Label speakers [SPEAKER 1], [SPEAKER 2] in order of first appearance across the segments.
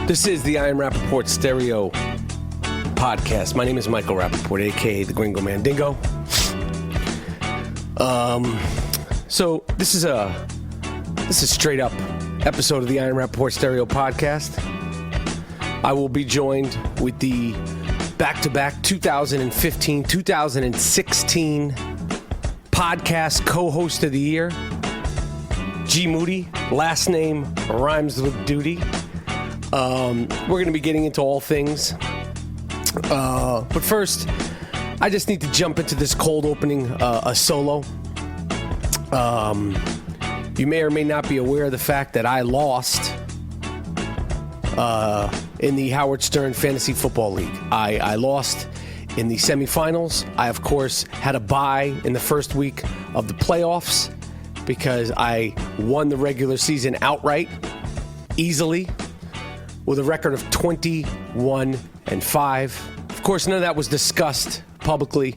[SPEAKER 1] This is the I Am Rapaport Stereo Podcast. My name is Michael Rapaport, a.k.a. the Gringo Mandingo. So this is a straight up episode of the I Am Rapaport Stereo Podcast. I will be joined with the back-to-back 2015-2016 podcast co-host of the year, Gmoody. Last name rhymes with Doody. We're going to be getting into all things. But first, I just need to jump into this cold opening, a solo. You may or may not be aware of the fact that I lost in the Howard Stern Fantasy Football League. I lost in the semifinals. I, of course, had a bye in the first week of the playoffs because I won the regular season outright, easily, with a record of 21-5. Of course, none of that was discussed publicly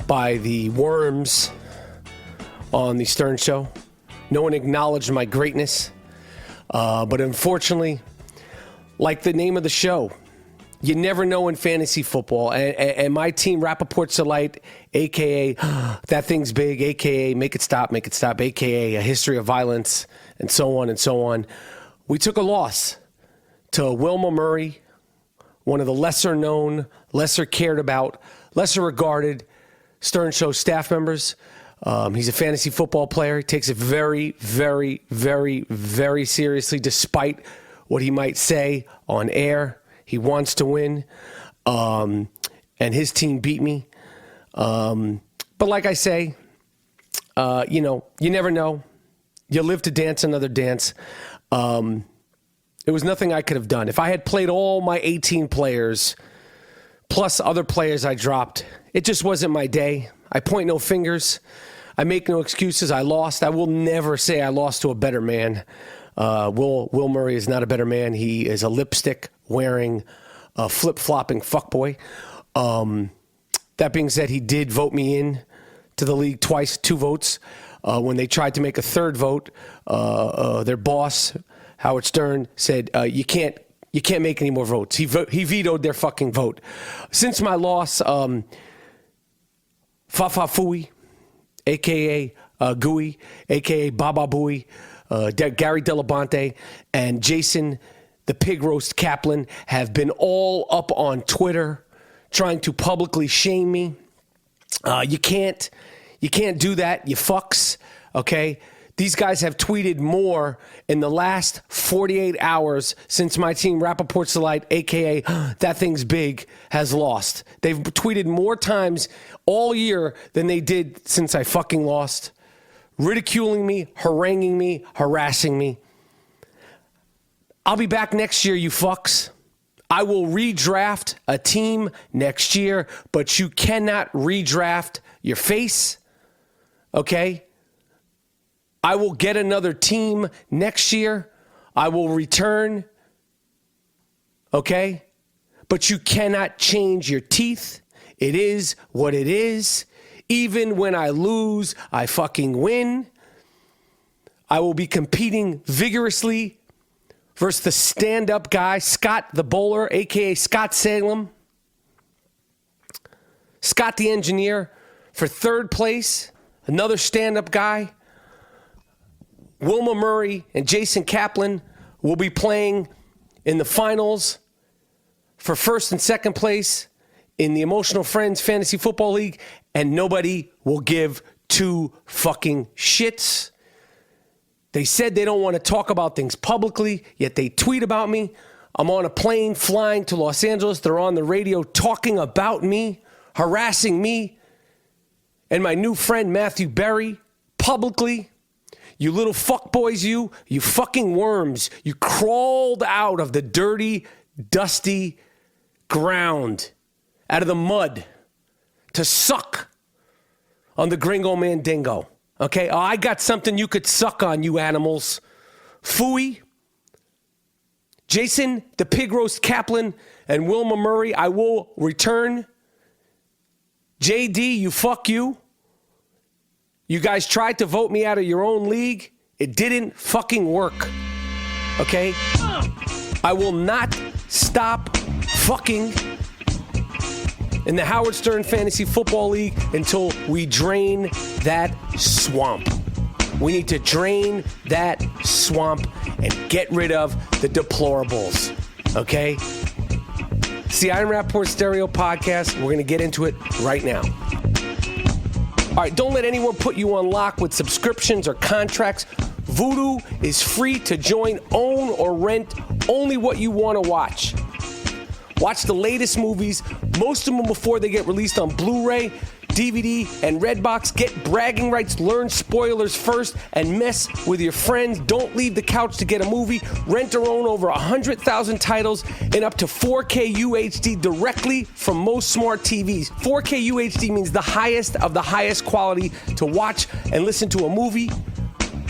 [SPEAKER 1] by the worms on the Stern Show. No one acknowledged my greatness. But unfortunately, like the name of the show, you never know in fantasy football. And my team, Rapaport.it, a.k.a. That Thing's Big, a.k.a. Make It Stop, a.k.a. A History of Violence, and so on and so on. We took a loss to Wilma Murray, one of the lesser known, lesser cared about, lesser regarded Stern Show staff members. He's a fantasy football player. He takes it very, very, very, very seriously, despite what he might say on air. He wants to win, and his team beat me. But like I say, you never know. You live to dance another dance. There was nothing I could have done. If I had played all my 18 players, plus other players I dropped, it just wasn't my day. I point no fingers. I make no excuses. I lost. I will never say I lost to a better man. Will Murray is not a better man. He is a lipstick-wearing, flip-flopping fuckboy. That being said, he did vote me in to the league twice, 2 votes. When they tried to make a third vote, their boss, Howard Stern, said, you can't make any more votes. He vetoed their fucking vote. Since my loss, Fafa Fooey, a.k.a. Gooey, a.k.a. Baba Booey, Gary Delabonte, and Jason, the Pig Roast Kaplan, have been all up on Twitter trying to publicly shame me. You can't do that, you fucks, okay? These guys have tweeted more in the last 48 hours since my team, Rapaport.it, a.k.a. That Thing's Big, has lost. They've tweeted more times all year than they did since I fucking lost. Ridiculing me, haranguing me, harassing me. I'll be back next year, you fucks. I will redraft a team next year, but you cannot redraft your face, okay? I will get another team next year. I will return, okay? But you cannot change your teeth. It is what it is. Even when I lose, I fucking win. I will be competing vigorously versus the stand-up guy, Scott the Bowler, a.k.a. Scott Salem. Scott the Engineer for third place, another stand-up guy. Wilma Murray and Jason Kaplan will be playing in the finals for first and second place in the Emotional Friends Fantasy Football League, and nobody will give 2 fucking shits. They said they don't want to talk about things publicly, yet they tweet about me. I'm on a plane flying to Los Angeles. They're on the radio talking about me, harassing me, and my new friend Matthew Berry publicly. You little fuckboys, you fucking worms. You crawled out of the dirty, dusty ground, out of the mud, to suck on the Gringo Mandingo. Okay? I got something you could suck on, you animals. Fooey, Jason, the Pig Roast Kaplan, and Wilma Murray, I will return. JD, you fuck you. You guys tried to vote me out of your own league. It didn't fucking work. Okay? I will not stop fucking in the Howard Stern Fantasy Football League until we drain that swamp. We need to drain that swamp and get rid of the deplorables, okay? It's the Iron Rapaport Stereo Podcast. We're going to get into it right now. All right, don't let anyone put you on lock with subscriptions or contracts. Voodoo is free to join, own, or rent only what you want to watch. Watch the latest movies, most of them before they get released on Blu-ray, DVD, and Redbox. Get bragging rights, learn spoilers first, and mess with your friends. Don't leave the couch to get a movie. Rent or own over 100,000 titles in up to 4K UHD directly from most smart TVs. 4K UHD means the highest of the highest quality to watch and listen to a movie.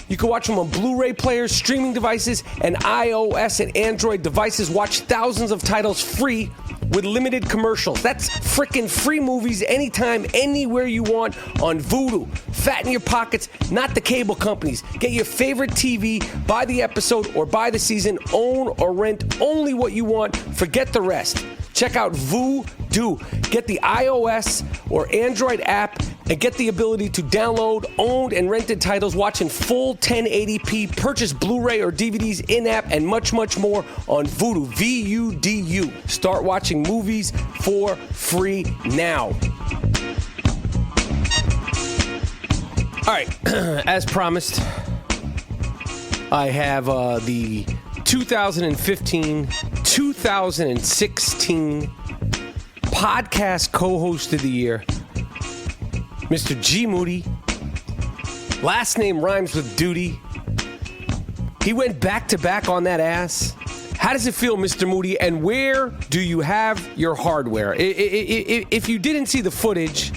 [SPEAKER 1] You can watch them on Blu-ray players, streaming devices, and iOS and Android devices. Watch thousands of titles free with limited commercials. That's frickin' free movies anytime, anywhere you want on Voodoo. Fatten your pockets, not the cable companies. Get your favorite TV, buy the episode or buy the season, own or rent only what you want. Forget the rest. Check out Voodoo. Get the iOS or Android app and get the ability to download owned and rented titles, watch in full 1080p, purchase Blu-ray or DVDs in-app, and much, much more on Voodoo, V-U-D-U. Start watching movies for free now. All right, as promised, I have the 2015-2016 podcast co-host of the year, Mr. Gmoody. Last name rhymes with Doody. He went back-to-back on that ass. How does it feel, Mr. Moody, and where do you have your hardware? If you didn't see the footage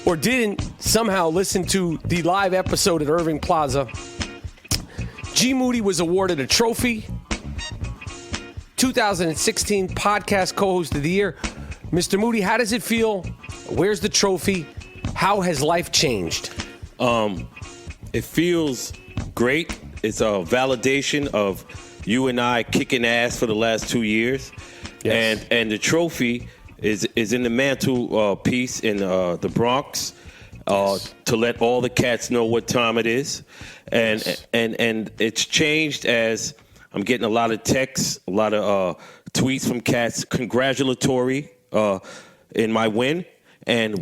[SPEAKER 1] or didn't somehow listen to the live episode at Irving Plaza, Gmoody was awarded a trophy. 2016 podcast co-host of the year. Mr. Moody, how does it feel? Where's the trophy? How has life changed?
[SPEAKER 2] It feels great. It's a validation of you and I kicking ass for the last 2 years. Yes. And the trophy is in the mantle piece in the Bronx to let all the cats know what time it is. And it's changed as I'm getting a lot of texts, a lot of tweets from cats congratulatory in my win. And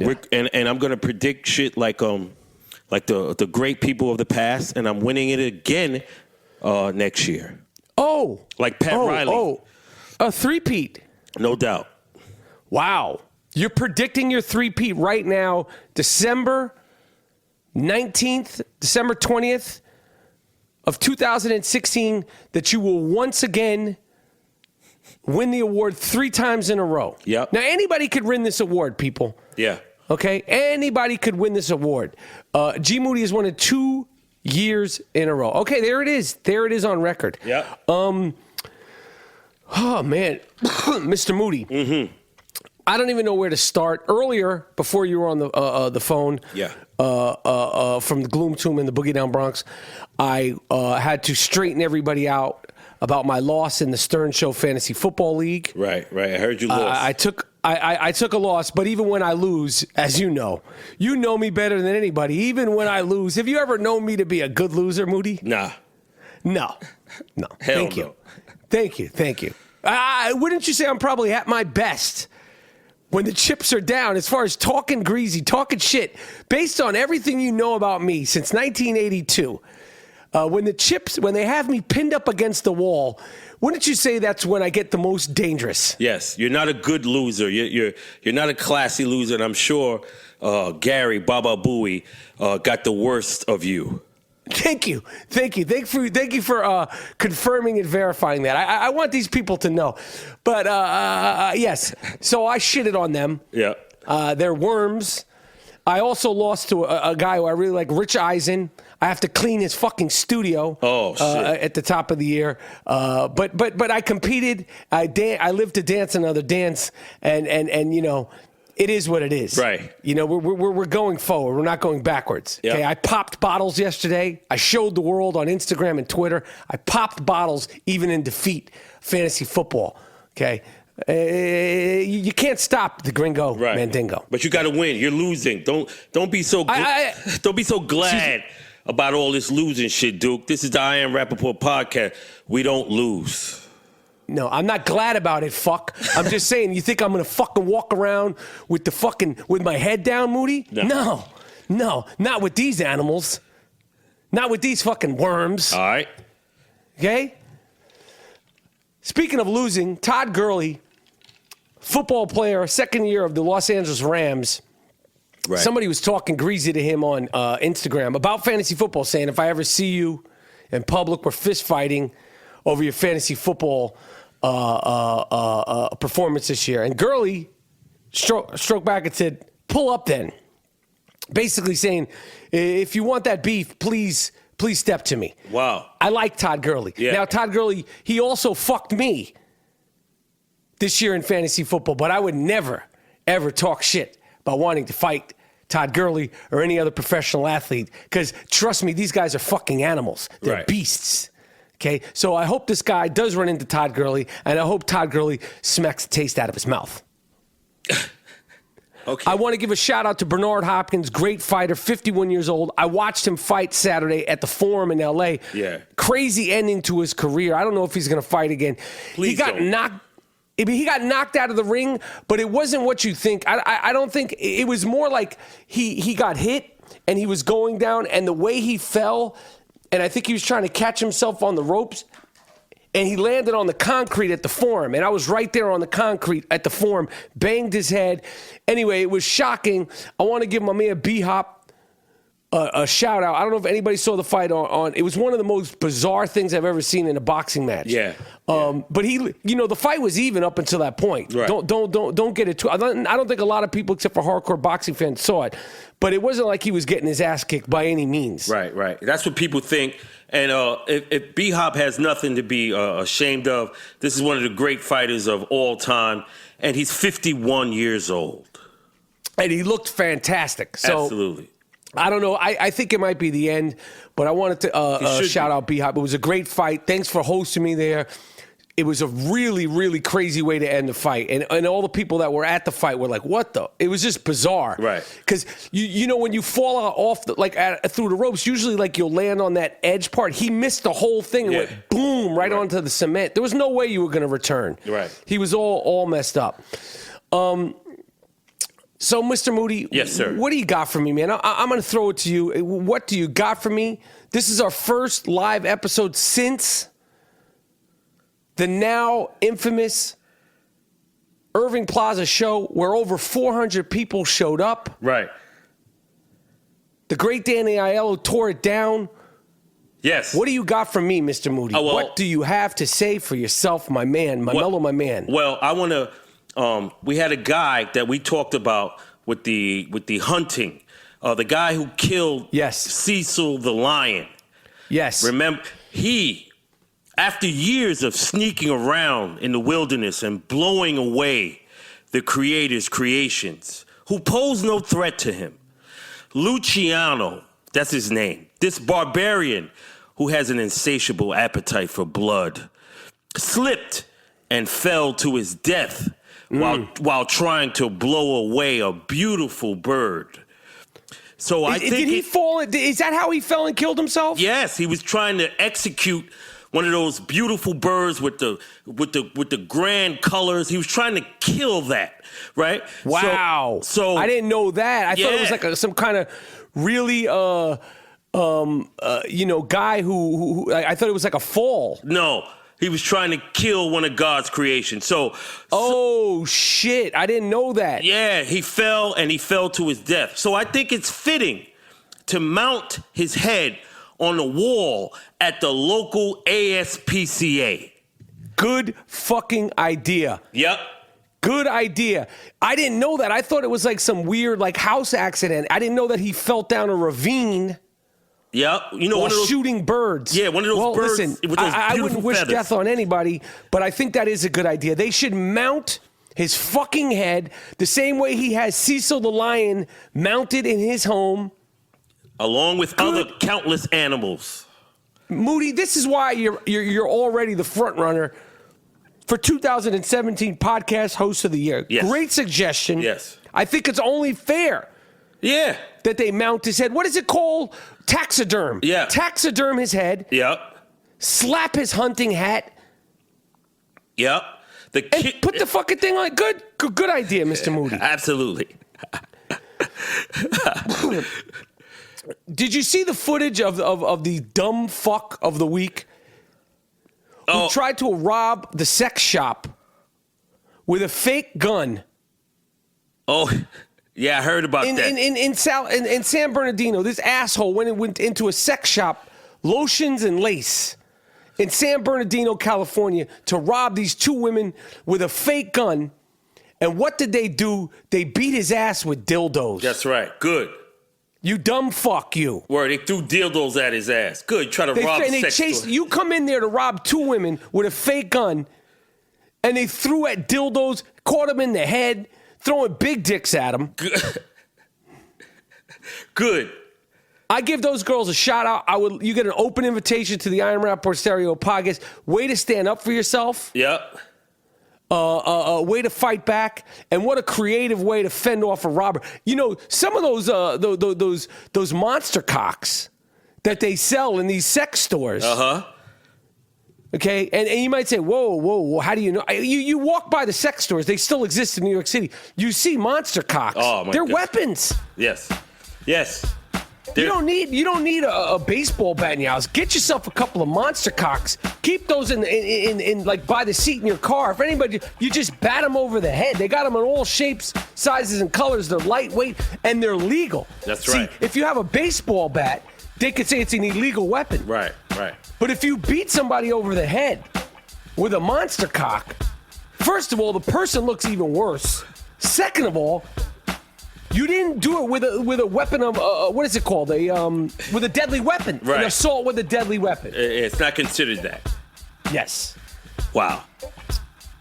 [SPEAKER 2] I'm gonna predict shit like the great people of the past, and I'm winning it again next year.
[SPEAKER 1] Oh,
[SPEAKER 2] like Pat Riley.
[SPEAKER 1] Oh, a three-peat.
[SPEAKER 2] No doubt.
[SPEAKER 1] Wow, you're predicting your three-peat right now, December 19th, December 20th of 2016, that you will once again win the award 3 times in a row.
[SPEAKER 2] Yep.
[SPEAKER 1] Now, anybody could win this award, people.
[SPEAKER 2] Yeah.
[SPEAKER 1] Okay? Anybody could win this award. Gmoody has won it 2 years in a row. Okay, there it is. There it is on record.
[SPEAKER 2] Yeah.
[SPEAKER 1] Oh, man. Mr. Moody. Mm-hmm. I don't even know where to start. Earlier, before you were on the phone, from the Gloom Tomb in the Boogie Down Bronx, I had to straighten everybody out about my loss in the Stern Show Fantasy Football League.
[SPEAKER 2] Right. I heard you lost.
[SPEAKER 1] I took a loss, but even when I lose, as you know me better than anybody. Even when I lose, have you ever known me to be a good loser, Moody?
[SPEAKER 2] Nah.
[SPEAKER 1] No.
[SPEAKER 2] Hell
[SPEAKER 1] Thank
[SPEAKER 2] no.
[SPEAKER 1] you. Thank you. Wouldn't you say I'm probably at my best when the chips are down, as far as talking greasy, talking shit, based on everything you know about me since 1982? When they have me pinned up against the wall, wouldn't you say that's when I get the most dangerous?
[SPEAKER 2] Yes, you're not a good loser. You're not a classy loser, and I'm sure Gary Baba Booey got the worst of you.
[SPEAKER 1] Thank you for confirming and verifying that. I want these people to know, but yes. So I shitted on them.
[SPEAKER 2] Yeah,
[SPEAKER 1] they're worms. I also lost to a guy who I really like, Rich Eisen. I have to clean his fucking studio. At the top of the year. But I competed. I lived to dance another dance, and you know, it is what it is.
[SPEAKER 2] Right.
[SPEAKER 1] You know, we're going forward. We're not going backwards.
[SPEAKER 2] Yep.
[SPEAKER 1] Okay. I popped bottles yesterday. I showed the world on Instagram and Twitter. I popped bottles even in defeat. Fantasy football. Okay. You can't stop the gringo Mandingo.
[SPEAKER 2] But you got to win. You're losing. Don't be so don't be so glad about all this losing shit, Duke. This is the I Am Rapaport podcast. We don't lose.
[SPEAKER 1] No, I'm not glad about it, fuck. I'm just saying, you think I'm going to fucking walk around with my head down, Moody? No, not with these animals. Not with these fucking worms.
[SPEAKER 2] All right.
[SPEAKER 1] Okay? Speaking of losing, Todd Gurley, football player, second year of the Los Angeles Rams.
[SPEAKER 2] Right.
[SPEAKER 1] Somebody was talking greasy to him on Instagram about fantasy football, saying, if I ever see you in public, we're fist fighting over your fantasy football performance this year. And Gurley stroked back and said, pull up then. Basically saying, if you want that beef, please step to me.
[SPEAKER 2] Wow.
[SPEAKER 1] I like Todd Gurley.
[SPEAKER 2] Yeah.
[SPEAKER 1] Now, Todd Gurley, he also fucked me this year in fantasy football, but I would never, ever talk shit about wanting to fight Todd Gurley or any other professional athlete, because trust me, these guys are fucking animals. They're beasts. Okay, so I hope this guy does run into Todd Gurley, and I hope Todd Gurley smacks the taste out of his mouth.
[SPEAKER 2] Okay.
[SPEAKER 1] I want to give a shout out to Bernard Hopkins, great fighter, 51 years old. I watched him fight Saturday at the Forum in L.A.
[SPEAKER 2] Yeah.
[SPEAKER 1] Crazy ending to his career. I don't know if he's going to fight again. He got knocked out of the ring, but it wasn't what you think. I don't think it was more like he got hit and he was going down, and the way he fell. And I think he was trying to catch himself on the ropes, and he landed on the concrete at the Forum. And I was right there on the concrete at the Forum, banged his head. Anyway, it was shocking. I want to give my man B-Hop a shout out. I don't know if anybody saw the fight on. It was one of the most bizarre things I've ever seen in a boxing match.
[SPEAKER 2] Yeah.
[SPEAKER 1] But the fight was even up until that point.
[SPEAKER 2] Right.
[SPEAKER 1] Don't get it too. I don't think a lot of people, except for hardcore boxing fans, saw it. But it wasn't like he was getting his ass kicked by any means.
[SPEAKER 2] Right. That's what people think. And if B-Hop has nothing to be ashamed of, this is one of the great fighters of all time, and he's 51 years old.
[SPEAKER 1] And he looked fantastic. So,
[SPEAKER 2] absolutely.
[SPEAKER 1] I don't know. I think it might be the end, but I wanted to shout out B-Hop. It was a great fight. Thanks for hosting me there. It was a really, really crazy way to end the fight. And all the people that were at the fight were like, what the? It was just bizarre.
[SPEAKER 2] Right.
[SPEAKER 1] Because, when you fall off, through the ropes, usually, you'll land on that edge part. He missed the whole thing and went boom right onto the cement. There was no way you were going to return.
[SPEAKER 2] Right.
[SPEAKER 1] He was all messed up. So, Mr. Moody,
[SPEAKER 2] yes, sir.
[SPEAKER 1] What do you got for me, man? I'm going to throw it to you. What do you got for me? This is our first live episode since the now infamous Irving Plaza show, where over 400 people showed up.
[SPEAKER 2] Right.
[SPEAKER 1] The great Danny Aiello tore it down.
[SPEAKER 2] Yes.
[SPEAKER 1] What do you got for me, Mr. Moody? What do you have to say for yourself, my man, my man?
[SPEAKER 2] Well, I want to. We had a guy that we talked about with the hunting, the guy who killed Cecil the Lion.
[SPEAKER 1] Yes.
[SPEAKER 2] Remember, after years of sneaking around in the wilderness and blowing away the creator's creations, who pose no threat to him, Luciano, that's his name, this barbarian who has an insatiable appetite for blood, slipped and fell to his death while trying to blow away a beautiful bird. So I think
[SPEAKER 1] did he fall? Is that how he fell and killed himself?
[SPEAKER 2] Yes, he was trying to execute one of those beautiful birds with the grand colors. He was trying to kill that, right?
[SPEAKER 1] Wow. So I didn't know that. I thought it was like some kind of really guy who I thought it was like a fall.
[SPEAKER 2] No. He was trying to kill one of God's creations.
[SPEAKER 1] Shit. I didn't know that.
[SPEAKER 2] Yeah, he fell to his death. So I think it's fitting to mount his head on the wall at the local ASPCA.
[SPEAKER 1] Good fucking idea.
[SPEAKER 2] Yep.
[SPEAKER 1] Good idea. I didn't know that. I thought it was like some weird house accident. I didn't know that he fell down a ravine.
[SPEAKER 2] Yeah,
[SPEAKER 1] one of those shooting birds.
[SPEAKER 2] Yeah, one of those birds.
[SPEAKER 1] Listen,
[SPEAKER 2] with those
[SPEAKER 1] I wouldn't wish
[SPEAKER 2] feathers.
[SPEAKER 1] death on anybody, but I think that is a good idea. They should mount his fucking head the same way he has Cecil the Lion mounted in his home.
[SPEAKER 2] Along with other countless animals.
[SPEAKER 1] Moody, this is why you're already the front runner for 2017 Podcast Host of the Year.
[SPEAKER 2] Yes.
[SPEAKER 1] Great suggestion.
[SPEAKER 2] Yes.
[SPEAKER 1] I think it's only fair.
[SPEAKER 2] Yeah.
[SPEAKER 1] That they mount his head. What is it called? Taxiderm.
[SPEAKER 2] Yeah.
[SPEAKER 1] Taxiderm his head.
[SPEAKER 2] Yep.
[SPEAKER 1] Slap his hunting hat.
[SPEAKER 2] Yep.
[SPEAKER 1] And put the fucking thing on. Good idea, Mr. Moody.
[SPEAKER 2] Absolutely.
[SPEAKER 1] Did you see the footage of the dumb fuck of the week who tried to rob the sex shop with a fake gun?
[SPEAKER 2] Oh, yeah, I heard about that.
[SPEAKER 1] In San Bernardino, this asshole went into a sex shop, lotions and lace, in San Bernardino, California, to rob these two women with a fake gun. And what did they do? They beat his ass with dildos.
[SPEAKER 2] That's right. Good.
[SPEAKER 1] You dumb fuck, you.
[SPEAKER 2] Word, they threw dildos at his ass. Good, try to rob a sex store.
[SPEAKER 1] You come in there to rob two women with a fake gun, and they threw at dildos, caught them in the head, throwing big dicks at them.
[SPEAKER 2] Good.
[SPEAKER 1] I give those girls a shout out. You get an open invitation to the Iron Rapaport Stereo podcast. Way to stand up for yourself.
[SPEAKER 2] Yep.
[SPEAKER 1] Way to fight back, and what a creative way to fend off a robber. You know, some of those monster cocks that they sell in these sex stores. Okay, and you might say, whoa, how do you know? You walk by the sex stores; they still exist in New York City. You see monster cocks.
[SPEAKER 2] Oh my
[SPEAKER 1] They're
[SPEAKER 2] God.
[SPEAKER 1] Weapons.
[SPEAKER 2] Yes.
[SPEAKER 1] You don't need a baseball bat in your house. Get yourself a couple of monster cocks. Keep those in like by the seat in your car. If anybody, you just bat them over the head. They got them in all shapes, sizes, and colors. They're lightweight and they're legal.
[SPEAKER 2] That's right.
[SPEAKER 1] See, if you have a baseball bat, they could say it's an illegal weapon.
[SPEAKER 2] Right.
[SPEAKER 1] But if you beat somebody over the head with a monster cock, first of all, the person looks even worse. Second of all, you didn't do it with a weapon of what is it called? With a deadly weapon.
[SPEAKER 2] Right.
[SPEAKER 1] An assault with a deadly weapon.
[SPEAKER 2] It's not considered that.
[SPEAKER 1] Yes.
[SPEAKER 2] Wow.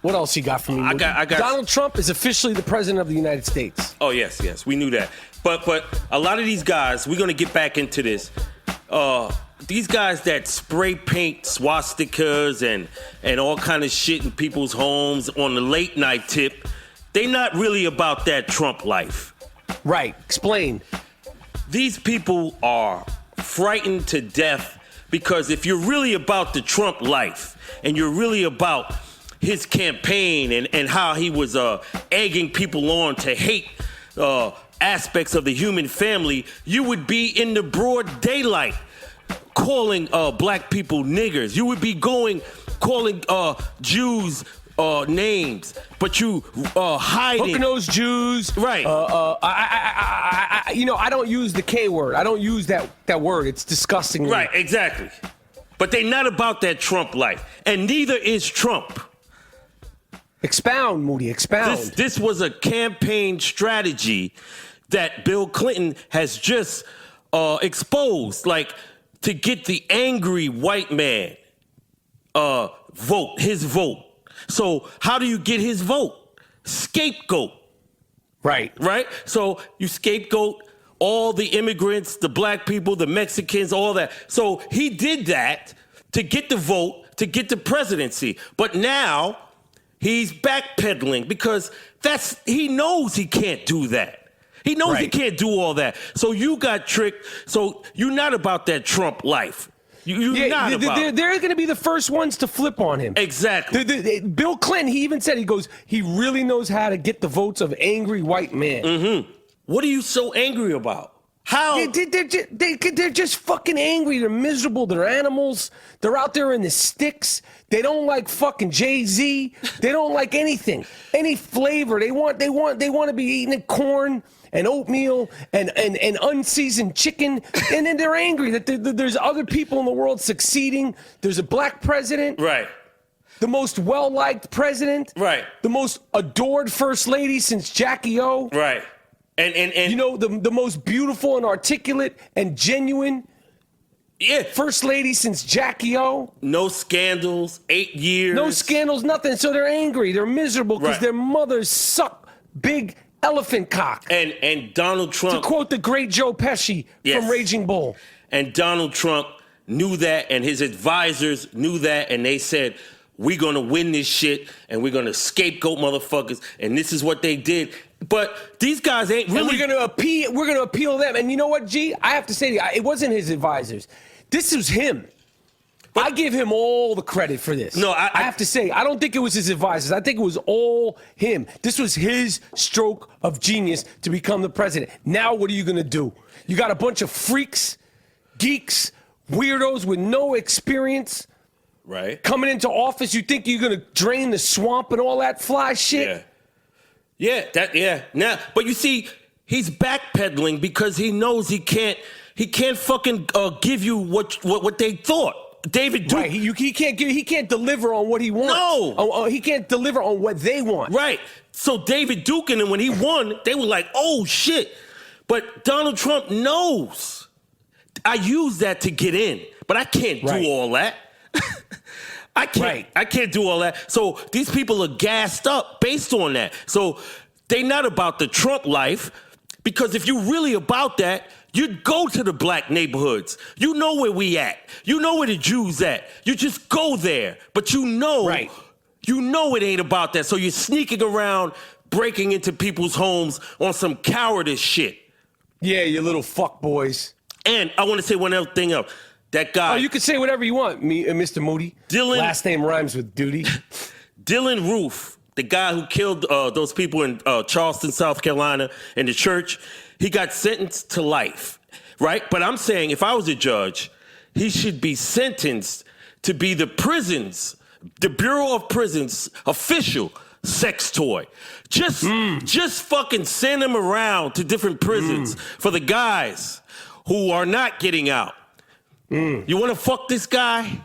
[SPEAKER 1] What else you got for me?
[SPEAKER 2] I got.
[SPEAKER 1] Donald Trump is officially the president of the United States.
[SPEAKER 2] Oh yes, we knew that. But a lot of these guys, we're gonna get back into this. These guys that spray paint swastikas and all kind of shit in people's homes on the late night tip, they not really about that Trump life.
[SPEAKER 1] Right. Explain.
[SPEAKER 2] These people are frightened to death because if you're really about the Trump life and you're really about his campaign and how he was egging people on to hate aspects of the human family, you would be in the broad daylight calling black people niggers. You would be calling Jews names, but you hiding.
[SPEAKER 1] Hook-nosed Jews.
[SPEAKER 2] Right.
[SPEAKER 1] I don't use the K word. I don't use that word. It's disgusting.
[SPEAKER 2] Right, exactly. But they're not about that Trump life, and neither is Trump.
[SPEAKER 1] Expound, Moody, expound.
[SPEAKER 2] This was a campaign strategy that Bill Clinton has just exposed, like to get the angry white man his vote. So how do you get his vote? Scapegoat.
[SPEAKER 1] Right.
[SPEAKER 2] So you scapegoat all the immigrants, the black people, the Mexicans, all that. So he did that to get the vote, to get the presidency. But now he's backpedaling because he knows he can't do that. He knows he can't do all that. So you got tricked. So you're not about that Trump life. You're not about.
[SPEAKER 1] They're going to be the first ones to flip on him.
[SPEAKER 2] Exactly.
[SPEAKER 1] Bill Clinton, he even said, he really knows how to get the votes of angry white men.
[SPEAKER 2] Mm-hmm. What are you so angry about? How?
[SPEAKER 1] They're just fucking angry. They're miserable. They're animals. They're out there in the sticks. They don't like fucking Jay-Z. They don't like anything, any flavor. They want to be eating corn and oatmeal and unseasoned chicken. And then they're angry that there's other people in the world succeeding. There's a black president.
[SPEAKER 2] Right.
[SPEAKER 1] The most well-liked president.
[SPEAKER 2] Right.
[SPEAKER 1] The most adored first lady since Jackie O.
[SPEAKER 2] Right. And
[SPEAKER 1] the most beautiful and articulate and genuine
[SPEAKER 2] Yeah.
[SPEAKER 1] First lady since Jackie O.
[SPEAKER 2] No scandals, 8 years.
[SPEAKER 1] No scandals, nothing. So they're angry. They're miserable because their mothers suck big elephant cock.
[SPEAKER 2] And Donald Trump.
[SPEAKER 1] To quote the great Joe Pesci from Raging Bull.
[SPEAKER 2] And Donald Trump knew that, and his advisors knew that, and they said, we're going to win this shit, and we're going to scapegoat motherfuckers, and this is what they did. But these guys ain't really...
[SPEAKER 1] And we're going to appeal them. And you know what, G? I have to say to you, it wasn't his advisors. This was him. But I give him all the credit for this.
[SPEAKER 2] No,
[SPEAKER 1] I have to say, I don't think it was his advisors. I think it was all him. This was his stroke of genius to become the president. Now what are you going to do? You got a bunch of freaks, geeks, weirdos with no experience coming into office. You think you're going to drain the swamp and all that fly shit?
[SPEAKER 2] Now, but you see, he's backpedaling because he knows he can't fucking give you what they thought. David Duke.
[SPEAKER 1] Right, he can't deliver on what he wants.
[SPEAKER 2] No.
[SPEAKER 1] He can't deliver on what they want.
[SPEAKER 2] Right. So David Duke and when he won, they were like, oh shit. But Donald Trump knows. I use that to get in, but I can't do all that. I can't do all that. So these people are gassed up based on that. So they not about the Trump life, because if you really about that, you'd go to the black neighborhoods. You know where we at. You know where the Jews at. You just go there. But you know it ain't about that. So you're sneaking around, breaking into people's homes on some cowardice shit.
[SPEAKER 1] Yeah, you little fuck boys.
[SPEAKER 2] And I want to say one other thing up. That guy.
[SPEAKER 1] Oh, you can say whatever you want, Mr. Moody. Last name rhymes with Doody.
[SPEAKER 2] Dylan Roof, the guy who killed those people in Charleston, South Carolina, in the church, he got sentenced to life, right? But I'm saying if I was a judge, he should be sentenced to be the Bureau of Prisons official sex toy. Just fucking send him around to different prisons for the guys who are not getting out. You want to fuck this guy?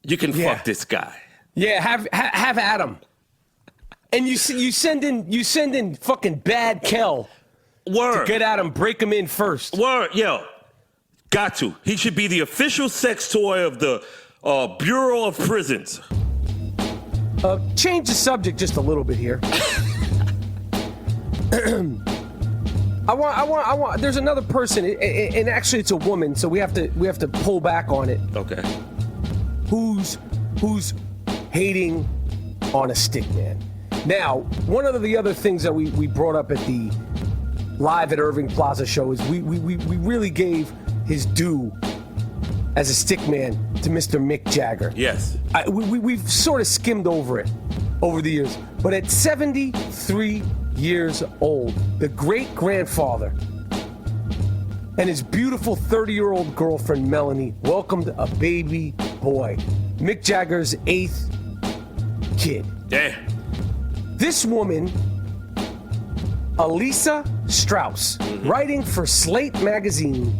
[SPEAKER 2] You can fuck this guy.
[SPEAKER 1] Yeah, have Adam. And you send in fucking bad Kel.
[SPEAKER 2] Word.
[SPEAKER 1] To get at him, break him in first.
[SPEAKER 2] Word, yo. Got to. He should be the official sex toy of the Bureau of Prisons.
[SPEAKER 1] Change the subject just a little bit here. I want. There's another person, and actually it's a woman, so we have to pull back on it.
[SPEAKER 2] Okay.
[SPEAKER 1] Who's hating on a stick man? Now, one of the other things that we brought up at the Live at Irving Plaza show is we really gave his due as a stick man to Mr. Mick Jagger.
[SPEAKER 2] Yes.
[SPEAKER 1] We've sort of skimmed over it over the years, but at 73 years old, the great-grandfather and his beautiful 30-year-old girlfriend, Melanie, welcomed a baby boy, Mick Jagger's 8th kid.
[SPEAKER 2] Yeah.
[SPEAKER 1] This woman, Elisa Strauss, writing for Slate Magazine,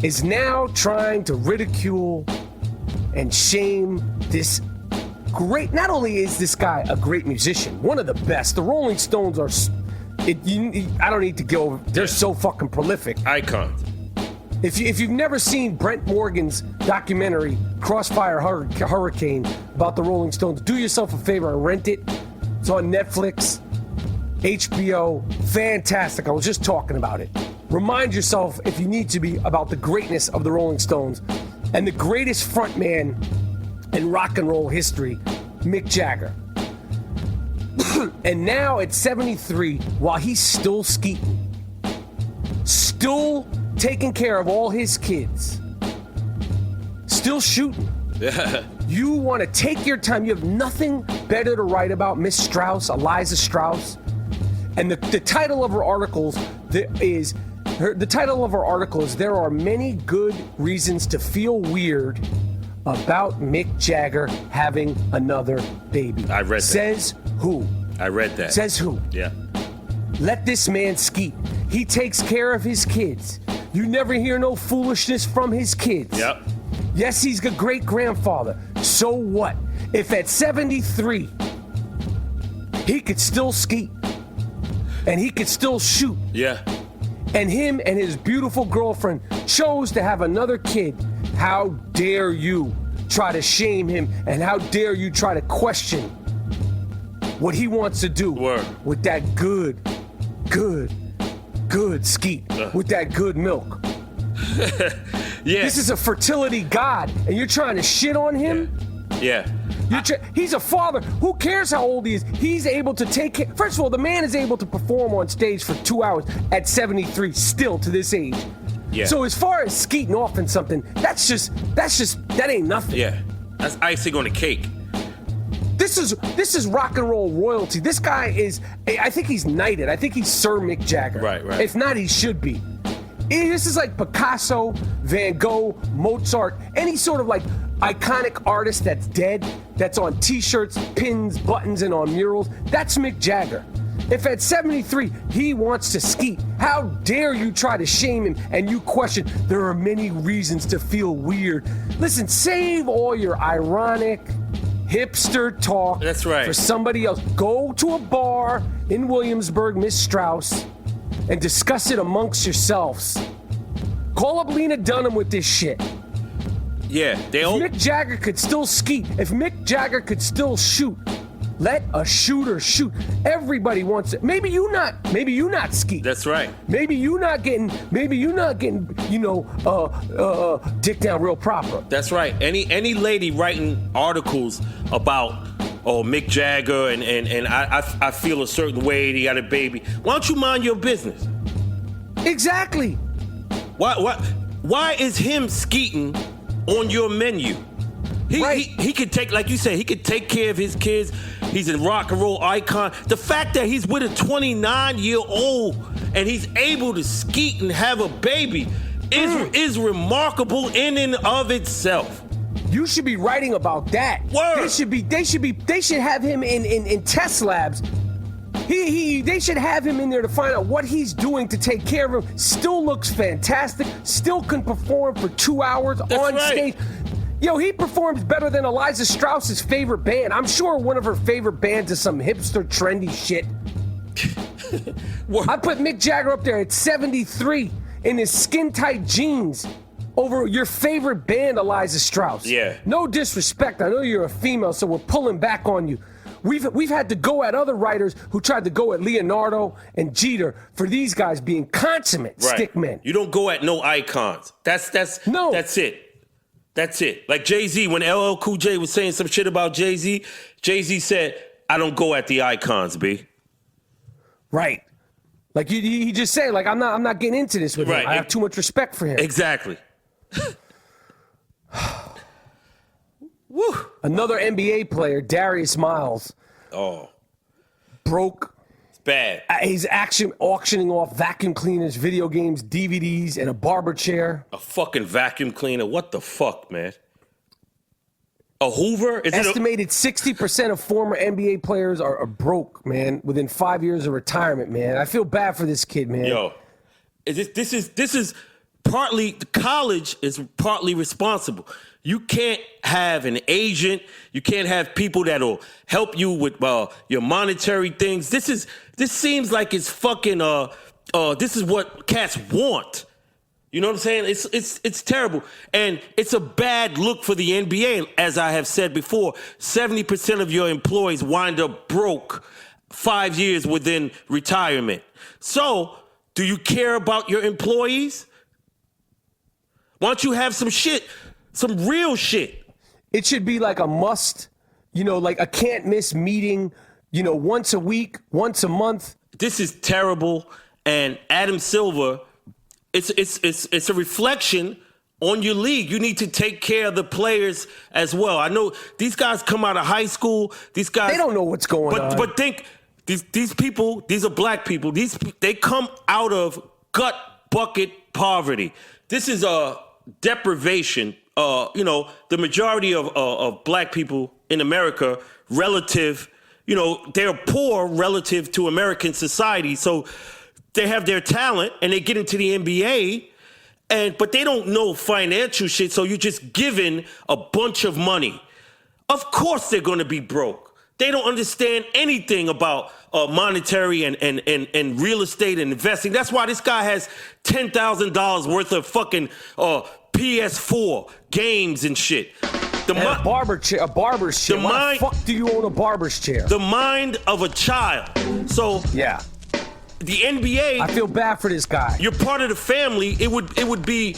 [SPEAKER 1] is now trying to ridicule and shame this great. Not only is this guy a great musician, one of the best. The Rolling Stones are. I don't need to go. They're so fucking prolific.
[SPEAKER 2] Icons.
[SPEAKER 1] If you've never seen Brent Morgan's documentary Crossfire Hurricane about the Rolling Stones, do yourself a favor and rent it. It's on Netflix, HBO. Fantastic. I was just talking about it. Remind yourself, if you need to be, about the greatness of the Rolling Stones and the greatest frontman in rock and roll history, Mick Jagger. And now at 73, while he's still skeeting, still taking care of all his kids, still shooting. You want to take your time. You have nothing better to write about Miss Strauss, Eliza Strauss. And the title of her articles is, There Are Many Good Reasons to Feel Weird About Mick Jagger Having Another Baby.
[SPEAKER 2] I read that.
[SPEAKER 1] Says who?
[SPEAKER 2] I read that.
[SPEAKER 1] Says who?
[SPEAKER 2] Yeah.
[SPEAKER 1] Let this man skeet. He takes care of his kids. You never hear no foolishness from his kids.
[SPEAKER 2] Yep.
[SPEAKER 1] Yes, he's a great-grandfather. So what? If at 73, he could still skeet and he could still shoot.
[SPEAKER 2] Yeah.
[SPEAKER 1] And him and his beautiful girlfriend chose to have another kid How dare you try to shame him, and how dare you try to question what he wants to do with that good skeet, with that good milk.
[SPEAKER 2] Yeah.
[SPEAKER 1] This is a fertility god, and you're trying to shit on him?
[SPEAKER 2] Yeah.
[SPEAKER 1] He's a father. Who cares how old he is? He's able to take care. First of all, the man is able to perform on stage for 2 hours at 73, still to this age.
[SPEAKER 2] Yeah.
[SPEAKER 1] So as far as skeeting off in something, that ain't nothing.
[SPEAKER 2] Yeah. That's icing on the cake.
[SPEAKER 1] This is rock and roll royalty. This guy is, I think he's knighted. I think he's Sir Mick Jagger.
[SPEAKER 2] Right.
[SPEAKER 1] If not, he should be. This is like Picasso, Van Gogh, Mozart, any sort of like iconic artist that's dead, that's on t-shirts, pins, buttons, and on murals. That's Mick Jagger. If at 73 he wants to skeet, how dare you try to shame him and you question there are many reasons to feel weird. Listen, save all your ironic, hipster talk.
[SPEAKER 2] That's right.
[SPEAKER 1] For somebody else. Go to a bar in Williamsburg, Miss Strauss, and discuss it amongst yourselves. Call up Lena Dunham with this shit.
[SPEAKER 2] Yeah,
[SPEAKER 1] Mick Jagger could still skeet, if Mick Jagger could still shoot, let a shooter shoot. Everybody wants it. Maybe you not skeet.
[SPEAKER 2] That's right.
[SPEAKER 1] Maybe you not getting, dick down real proper.
[SPEAKER 2] That's right. Any lady writing articles about Mick Jagger and I feel a certain way, he got a baby. Why don't you mind your business?
[SPEAKER 1] Exactly.
[SPEAKER 2] Why is him skeeting on your menu? He could take, like you said, he could take care of his kids. He's a rock and roll icon. The fact that he's with a 29-year-old and he's able to skeet and have a baby is remarkable in and of itself.
[SPEAKER 1] You should be writing about that.
[SPEAKER 2] Word.
[SPEAKER 1] They should have him in test labs. They should have him in there to find out what he's doing to take care of him. Still looks fantastic. Still can perform for 2 hours on stage. Yo, he performs better than Eliza Strauss's favorite band. I'm sure one of her favorite bands is some hipster, trendy shit. I put Mick Jagger up there at 73 in his skin-tight jeans over your favorite band, Eliza Strauss.
[SPEAKER 2] Yeah.
[SPEAKER 1] No disrespect. I know you're a female, so we're pulling back on you. We've had to go at other writers who tried to go at Leonardo and Jeter for these guys being consummate stickmen.
[SPEAKER 2] You don't go at no icons. That's it. That's it. Like Jay-Z, when LL Cool J was saying some shit about Jay-Z, Jay-Z said, I don't go at the icons, B.
[SPEAKER 1] Right. Like he just said, like I'm not getting into this with him. I have too much respect for him.
[SPEAKER 2] Exactly.
[SPEAKER 1] Woo. Another NBA player, Darius Miles.
[SPEAKER 2] Oh.
[SPEAKER 1] Broke.
[SPEAKER 2] It's bad.
[SPEAKER 1] He's auctioning off vacuum cleaners, video games, DVDs, and a barber chair.
[SPEAKER 2] A fucking vacuum cleaner? What the fuck, man? A Hoover?
[SPEAKER 1] Estimated 60% of former NBA players are broke, man, within 5 years of retirement, man. I feel bad for this kid, man.
[SPEAKER 2] Yo, this is partly, college is partly responsible. You can't have an agent. You can't have people that'll help you with your monetary things. This seems like it's fucking. This is what cats want. You know what I'm saying? It's terrible, and it's a bad look for the NBA. As I have said before, 70% of your employees wind up broke 5 years within retirement. So, do you care about your employees? Why don't you have some shit? Some real shit.
[SPEAKER 1] It should be like a must, like a can't miss meeting, once a week, once a month.
[SPEAKER 2] This is terrible. And Adam Silver, it's a reflection on your league. You need to take care of the players as well. I know these guys come out of high school. These guys,
[SPEAKER 1] they don't know what's going on.
[SPEAKER 2] But think, these people, these are black people. They come out of gut bucket poverty. This is a deprivation. The majority of black people in America relative, they're poor relative to American society. So they have their talent and they get into the NBA, but they don't know financial shit. So you're just giving a bunch of money. Of course they're going to be broke. They don't understand anything about monetary and real estate and investing. That's why this guy has $10,000 worth of fucking PS4, games and shit.
[SPEAKER 1] A barber's chair. Why the fuck do you own a barber's chair?
[SPEAKER 2] The mind of a child. So
[SPEAKER 1] yeah,
[SPEAKER 2] the NBA.
[SPEAKER 1] I feel bad for this guy.
[SPEAKER 2] You're part of the family. It would be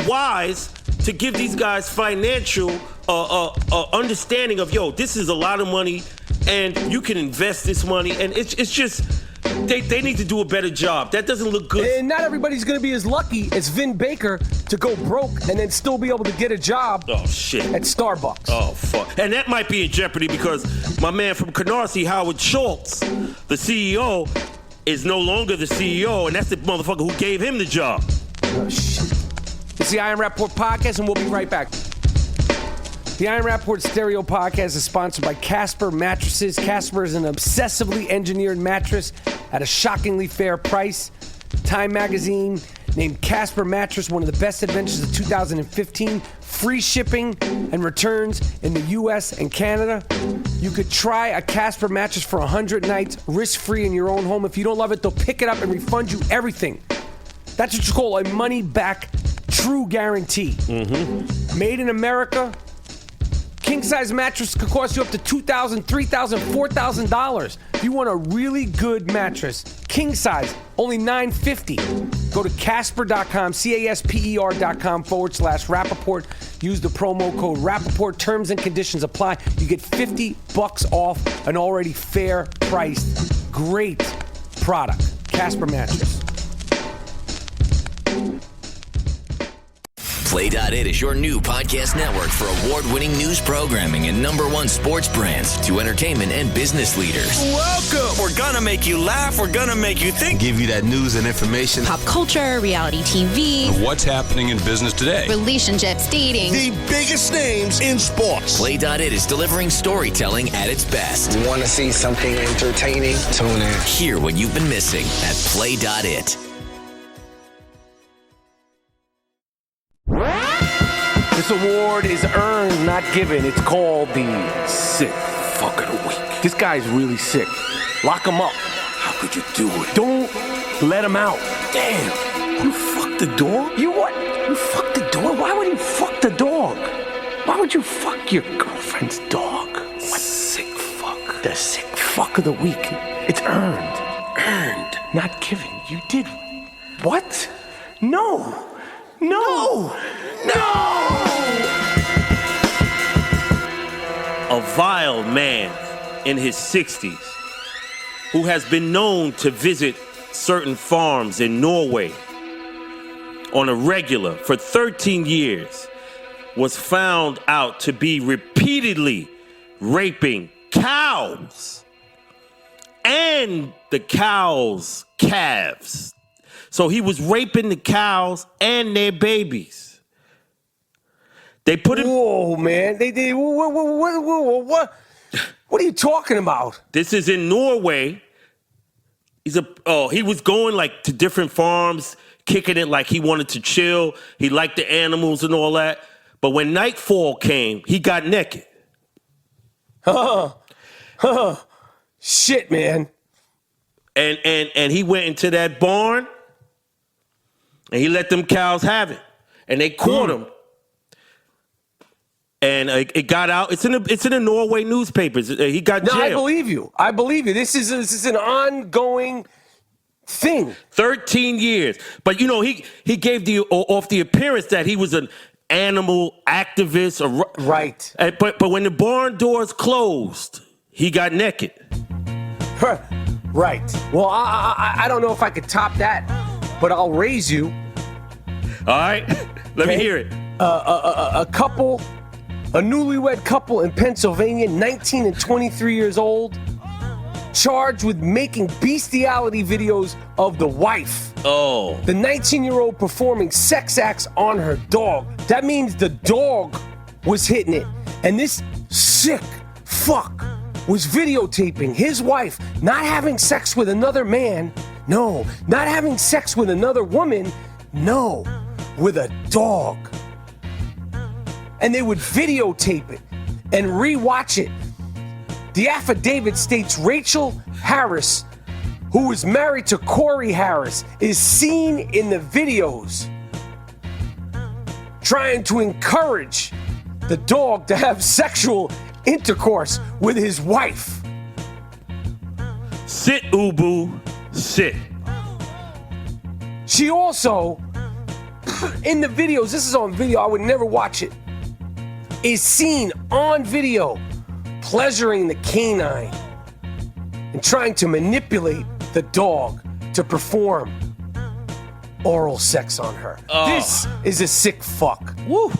[SPEAKER 2] wise to give these guys financial understanding of, yo, this is a lot of money, and you can invest this money, and it's just. They need to do a better job. That doesn't look good.
[SPEAKER 1] And not everybody's going to be as lucky as Vin Baker to go broke and then still be able to get a job
[SPEAKER 2] at
[SPEAKER 1] Starbucks.
[SPEAKER 2] Oh, fuck. And that might be in jeopardy because my man from Canarsie, Howard Schultz, the CEO, is no longer the CEO, and that's the motherfucker who gave him the job.
[SPEAKER 1] Oh, shit. It's the Iron Rapaport podcast, and we'll be right back. The Iron Rapaport Stereo Podcast is sponsored by Casper Mattresses. Casper is an obsessively engineered mattress at a shockingly fair price. Time Magazine named Casper Mattress one of the best inventions of 2015. Free shipping and returns in the U.S. and Canada. You could try a Casper mattress for 100 nights, risk-free in your own home. If you don't love it, they'll pick it up and refund you everything. That's what you call a money-back true guarantee. Mm-hmm. Made in America. King-size mattress could cost you up to $2,000, $3,000, $4,000. If you want a really good mattress, king-size, only $950. Go to Casper.com, CASPER.com/Rapaport. Use the promo code Rapaport. Terms and conditions apply. You get $50 off an already fair-priced, great product. Casper Mattress.
[SPEAKER 3] Play.it is your new podcast network for award-winning news programming and #1 sports brands to entertainment and business leaders.
[SPEAKER 4] Welcome! We're gonna make you laugh. We're gonna make you think.
[SPEAKER 5] Give you that news and information.
[SPEAKER 6] Pop culture, reality TV.
[SPEAKER 7] What's happening in business today?
[SPEAKER 6] Relationships, dating.
[SPEAKER 5] The biggest names in sports.
[SPEAKER 3] Play.it is delivering storytelling at its best.
[SPEAKER 8] You want to see something entertaining? Tune in.
[SPEAKER 3] Hear what you've been missing at Play.it.
[SPEAKER 1] This award is earned, not given. It's called the Sick Fuck of the Week. This guy's really sick. Lock him up.
[SPEAKER 5] How could you do it?
[SPEAKER 1] Don't let him out.
[SPEAKER 5] Damn. You fucked the dog?
[SPEAKER 1] You what?
[SPEAKER 5] You fucked the dog? Why would you fuck the dog? Why would you fuck your girlfriend's dog?
[SPEAKER 1] What? Sick fuck.
[SPEAKER 5] The sick fuck of the week. It's earned.
[SPEAKER 1] Earned, not given. You did.
[SPEAKER 5] What? No. No!
[SPEAKER 2] A vile man in his 60s who has been known to visit certain farms in Norway on a regular for 13 years was found out to be repeatedly raping cows and the cows' calves. So he was raping the cows and their babies. They put him.
[SPEAKER 1] Whoa, man! They what? What are you talking about?
[SPEAKER 2] This is in Norway. He was going like to different farms, kicking it like he wanted to chill. He liked the animals and all that. But when nightfall came, he got naked.
[SPEAKER 1] Shit, man.
[SPEAKER 2] And he went into that barn. And he let them cows have it, and they caught him. And it got out. It's in the Norway newspapers. He got jailed.
[SPEAKER 1] No, I believe you. This is an ongoing thing.
[SPEAKER 2] 13 years, but you know he gave off the appearance that he was an animal activist.
[SPEAKER 1] Right.
[SPEAKER 2] But when the barn doors closed, he got naked.
[SPEAKER 1] Right. Well, I don't know if I could top that. But I'll raise you.
[SPEAKER 2] All right? Let me hear it.
[SPEAKER 1] A newlywed couple in Pennsylvania, 19 and 23 years old, charged with making bestiality videos of the wife.
[SPEAKER 2] Oh.
[SPEAKER 1] The 19-year-old performing sex acts on her dog. That means the dog was hitting it. And this sick fuck was videotaping his wife not having sex with another man. No, not having sex with another woman. No, with a dog. And they would videotape it and rewatch it. The affidavit states Rachel Harris, who is married to Corey Harris, is seen in the videos. trying to encourage the dog to have sexual intercourse with his wife.
[SPEAKER 2] Sit, Ubu, sit.
[SPEAKER 1] She also, in the videos, this is on video, I would never watch it, is seen on video pleasuring the canine and trying to manipulate the dog to perform oral sex on her. This is a sick fuck.
[SPEAKER 2] Woo.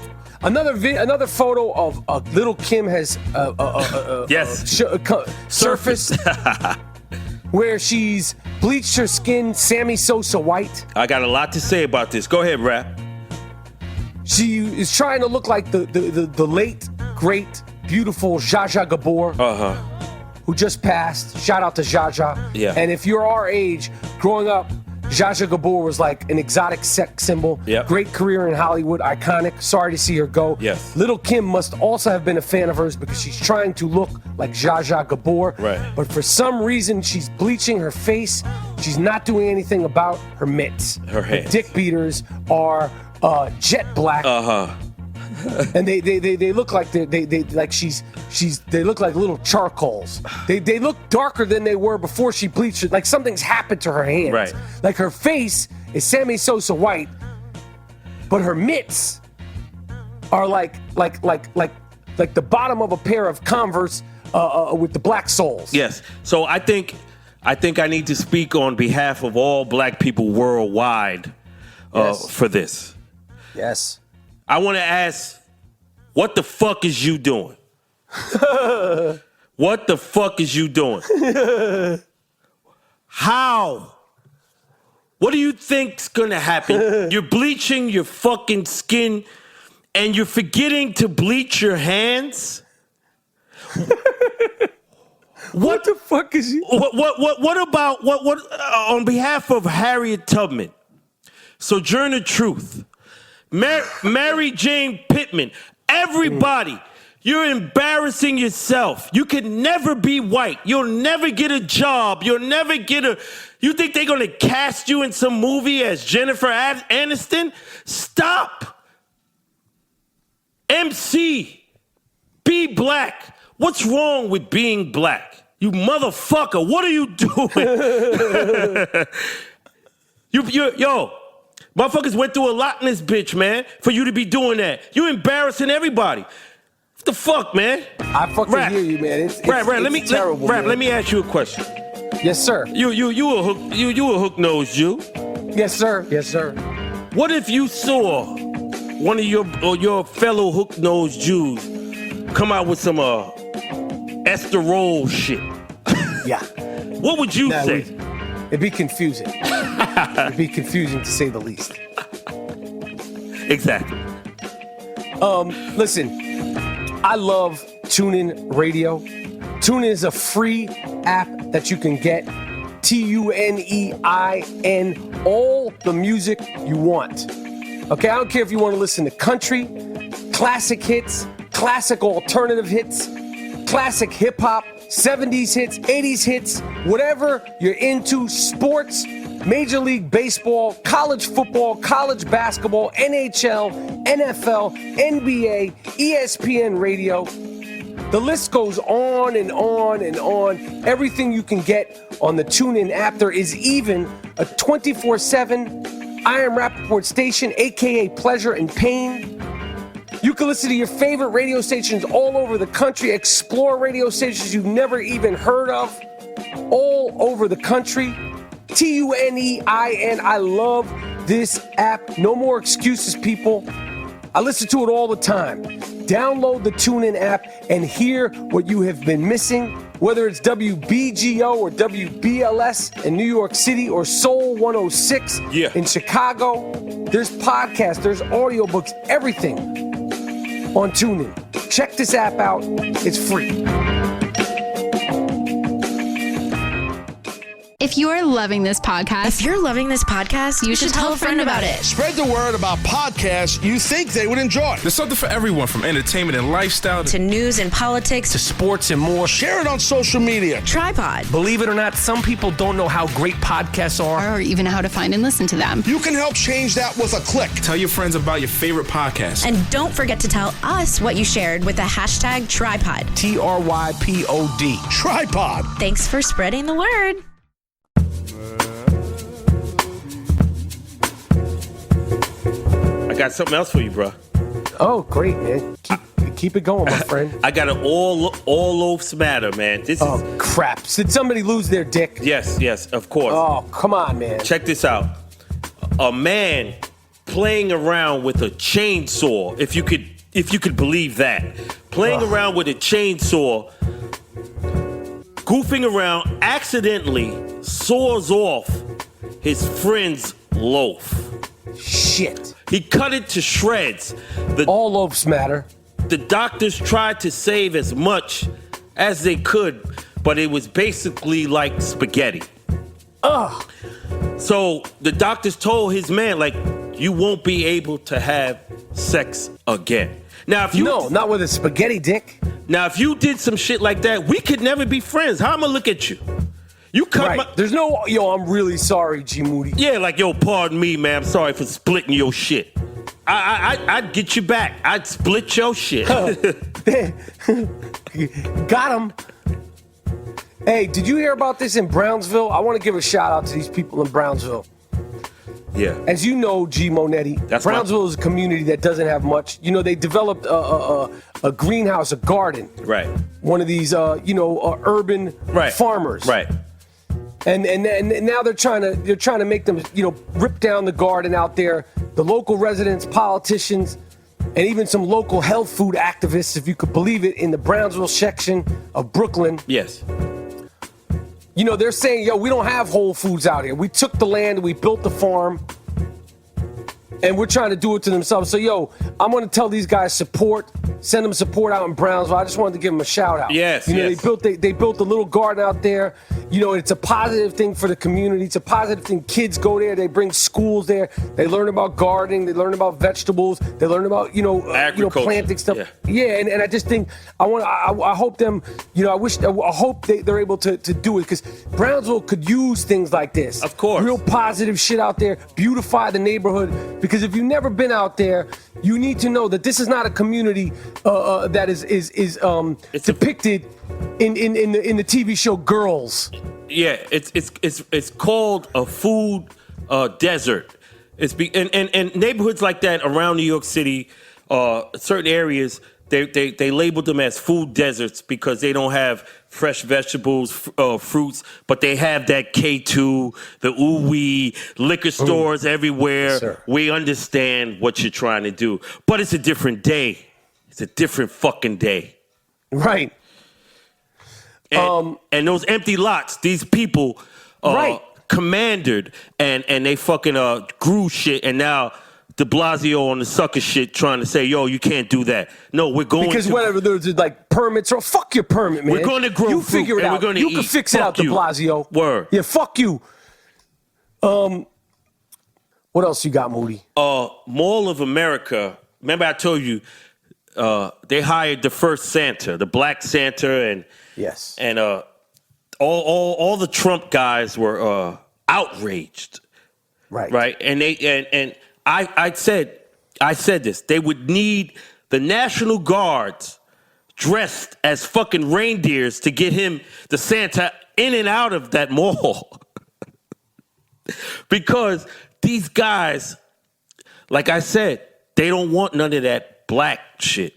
[SPEAKER 1] Another photo of Lil Kim has surfaced where she's bleached her skin Sammy Sosa white.
[SPEAKER 2] I got a lot to say about this. Go ahead, Rap.
[SPEAKER 1] She is trying to look like the late, great, beautiful Zsa Zsa Gabor, who just passed. Shout out to Zsa Zsa.
[SPEAKER 2] Yeah.
[SPEAKER 1] And if you're our age, growing up, Zsa Zsa Gabor was like an exotic sex symbol.
[SPEAKER 2] Yep.
[SPEAKER 1] Great career in Hollywood, iconic. Sorry to see her go.
[SPEAKER 2] Yes.
[SPEAKER 1] Lil Kim must also have been a fan of hers because she's trying to look like Zsa Zsa Gabor.
[SPEAKER 2] Right.
[SPEAKER 1] But for some reason, she's bleaching her face. She's not doing anything about her mitts.
[SPEAKER 2] Her hands.
[SPEAKER 1] Her dick beaters are jet black. And they look like they look like little charcoals. They look darker than they were before she bleached it. Like something's happened to her hands.
[SPEAKER 2] Right.
[SPEAKER 1] Like her face is Sammy Sosa white, but her mitts are like the bottom of a pair of Converse with the black soles.
[SPEAKER 2] Yes. So I think I need to speak on behalf of all black people worldwide for this.
[SPEAKER 1] Yes.
[SPEAKER 2] I want to ask, what the fuck is you doing? What the fuck is you doing? How? What do you think's gonna happen? You're bleaching your fucking skin and you're forgetting to bleach your hands?
[SPEAKER 1] What the fuck is you?
[SPEAKER 2] What about on behalf of Harriet Tubman, Sojourner Truth, Mary Jane Pittman, everybody, you're embarrassing yourself. You can never be white. You'll never get a job. You'll never get you think they're going to cast you in some movie as Jennifer Aniston? Stop. MC, be black. What's wrong with being black? You motherfucker, what are you doing? Yo. Motherfuckers went through a lot in this bitch, man, for you to be doing that. You embarrassing everybody. What the fuck, man?
[SPEAKER 1] I fucking hear you, man. It's terrible.
[SPEAKER 2] Let me ask you a question.
[SPEAKER 1] Yes, sir.
[SPEAKER 2] You a hook-nosed Jew?
[SPEAKER 1] Yes, sir. Yes, sir.
[SPEAKER 2] What if you saw one of your fellow hook-nosed Jews come out with some esterol shit?
[SPEAKER 1] Yeah.
[SPEAKER 2] What would you say?
[SPEAKER 1] It'd be confusing. It'd be confusing to say the least.
[SPEAKER 2] Exactly.
[SPEAKER 1] Listen, I love TuneIn Radio. TuneIn is a free app that you can get. TuneIn, all the music you want. Okay, I don't care if you want to listen to country, classic hits, classic alternative hits, classic hip hop, 70s hits, 80s hits, whatever you're into, sports, Major League Baseball, college football, college basketball, NHL, NFL, NBA, ESPN Radio. The list goes on and on and on. Everything you can get on the TuneIn app. There is even a 24/7 I Am Rapaport station, aka Pleasure and Pain. You can listen to your favorite radio stations all over the country, explore radio stations you've never even heard of, all over the country. TuneIn. I love this app. No more excuses, people. I listen to it all the time. Download the TuneIn app and hear what you have been missing, whether it's WBGO or WBLS in New York City or Soul 106 in Chicago. There's podcasts, there's audiobooks, everything on TuneIn. Check this app out. It's free.
[SPEAKER 6] If you're loving this podcast, you should tell a friend about it.
[SPEAKER 9] Spread the word about podcasts you think they would enjoy.
[SPEAKER 7] There's something for everyone, from entertainment and lifestyle
[SPEAKER 10] to news and politics
[SPEAKER 1] to sports and more.
[SPEAKER 9] Share it on social media.
[SPEAKER 10] Tripod.
[SPEAKER 1] Believe it or not, some people don't know how great podcasts are.
[SPEAKER 6] Or even how to find and listen to them.
[SPEAKER 9] You can help change that with a click.
[SPEAKER 7] Tell your friends about your favorite podcast.
[SPEAKER 10] And don't forget to tell us what you shared with the hashtag Tripod.
[SPEAKER 1] TRYPOD.
[SPEAKER 9] Tripod.
[SPEAKER 10] Thanks for spreading the word.
[SPEAKER 2] I got something else for you, bro.
[SPEAKER 1] Oh, great, man. Keep it going, my friend.
[SPEAKER 2] I got an all Loafs Matter, man. This is
[SPEAKER 1] crap. Did somebody lose their dick?
[SPEAKER 2] Yes, of course.
[SPEAKER 1] Oh, come on, man.
[SPEAKER 2] Check this out. A man playing around with a chainsaw, if you could believe that. Playing around with a chainsaw, goofing around, accidentally saws off his friend's loaf.
[SPEAKER 1] Shit.
[SPEAKER 2] He cut it to shreds.
[SPEAKER 1] All loafs matter.
[SPEAKER 2] The doctors tried to save as much as they could, but it was basically like spaghetti.
[SPEAKER 1] Ugh.
[SPEAKER 2] So the doctors told his man, like, you won't be able to have sex again. Now, if you
[SPEAKER 1] not with a spaghetti dick.
[SPEAKER 2] Now, if you did some shit like that, we could never be friends. How am I look at you? You cut my...
[SPEAKER 1] There's no, I'm really sorry, Gmoody.
[SPEAKER 2] Yeah, like, pardon me, man. I'm sorry for splitting your shit. I'd get you back. I'd split your shit.
[SPEAKER 1] Got him. Hey, did you hear about this in Brownsville? I want to give a shout out to these people in Brownsville.
[SPEAKER 2] Yeah.
[SPEAKER 1] As you know, G. Monetti, Brownsville is a community that doesn't have much. They developed a greenhouse, a garden.
[SPEAKER 2] Right.
[SPEAKER 1] One of these, urban farmers.
[SPEAKER 2] Right.
[SPEAKER 1] And now they're trying to make them, rip down the garden out there. The local residents, politicians, and even some local health food activists, if you could believe it, in the Brownsville section of Brooklyn.
[SPEAKER 2] Yes.
[SPEAKER 1] They're saying, we don't have Whole Foods out here. We took the land, we built the farm, and we're trying to do it to themselves. So, I'm going to tell these guys send them support out in Brownsville. I just wanted to give them a shout out.
[SPEAKER 2] Yes,
[SPEAKER 1] They built a little garden out there. It's a positive thing for the community. It's a positive thing. Kids go there. They bring schools there. They learn about gardening. They learn about vegetables. They learn about, planting stuff. Yeah, and I just think I hope them, I hope they're able to do it, because Brownsville could use things like this.
[SPEAKER 2] Of course.
[SPEAKER 1] Real positive shit out there. Beautify the neighborhood. Because if you've never been out there, you need to know that this is not a community that is depicted in the TV show Girls.
[SPEAKER 2] Yeah, it's called a food desert. And neighborhoods like that around New York City, certain areas, they labeled them as food deserts because they don't have fresh vegetables, fruits, but they have that K2, the ooh-wee, liquor stores everywhere.
[SPEAKER 1] Yes,
[SPEAKER 2] we understand what you're trying to do, but it's a different day. It's a different fucking day.
[SPEAKER 1] Right.
[SPEAKER 2] And those empty lots, these people commanded and they fucking grew shit, and now de Blasio on the sucker shit trying to say, you can't do that. No, we're going
[SPEAKER 1] because whatever there's like permits, or fuck your permit, man.
[SPEAKER 2] We're going to grow
[SPEAKER 1] you
[SPEAKER 2] fruit,
[SPEAKER 1] figure it
[SPEAKER 2] and
[SPEAKER 1] out.
[SPEAKER 2] We're going to
[SPEAKER 1] you can fix it out, de Blasio.
[SPEAKER 2] Word.
[SPEAKER 1] Yeah, fuck you. What else you got, Moody?
[SPEAKER 2] Mall of America. Remember I told you they hired the first Santa, the Black Santa, and
[SPEAKER 1] yes,
[SPEAKER 2] and all the Trump guys were outraged, right, and I said this. They would need the National Guards dressed as fucking reindeers to get him, the Santa, in and out of that mall. Because these guys, like I said, they don't want none of that black shit.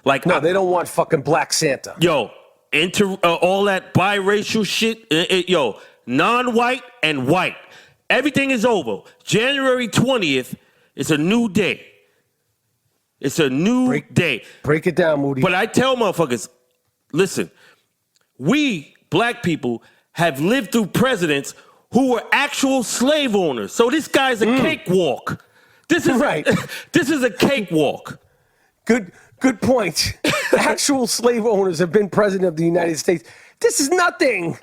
[SPEAKER 2] Like,
[SPEAKER 1] no, they don't want fucking Black Santa.
[SPEAKER 2] All that biracial shit. Non-white and white. Everything is over. January 20th is a new day. It's a new day.
[SPEAKER 1] Break it down, Moody.
[SPEAKER 2] But I tell motherfuckers, listen, we black people have lived through presidents who were actual slave owners. So this guy's a cakewalk. This is This is a cakewalk.
[SPEAKER 1] Good point. Actual slave owners have been president of the United States. This is nothing.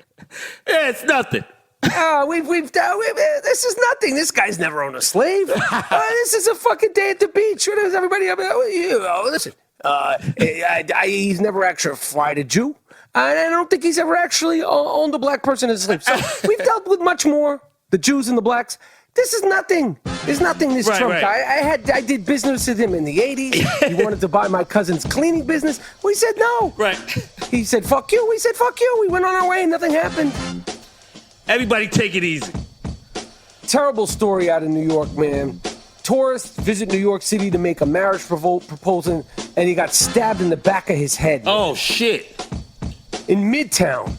[SPEAKER 2] Yeah, it's nothing.
[SPEAKER 1] This is nothing. This guy's never owned a slave. This is a fucking day at the beach. What is everybody? Listen, he's never actually fried a Jew. I don't think he's ever actually owned a black person as a slave. So we've dealt with much more, the Jews and the blacks. This is nothing. There's nothing this Trump guy. I did business with him in the 80s. He wanted to buy my cousin's cleaning business. We said no.
[SPEAKER 2] Right.
[SPEAKER 1] He said, fuck you. We said, fuck you. We went on our way and nothing happened.
[SPEAKER 2] Everybody take it easy.
[SPEAKER 1] Terrible story out of New York, man. Tourists visit New York City to make a marriage proposal, and he got stabbed in the back of his head.
[SPEAKER 2] Oh, shit.
[SPEAKER 1] In Midtown.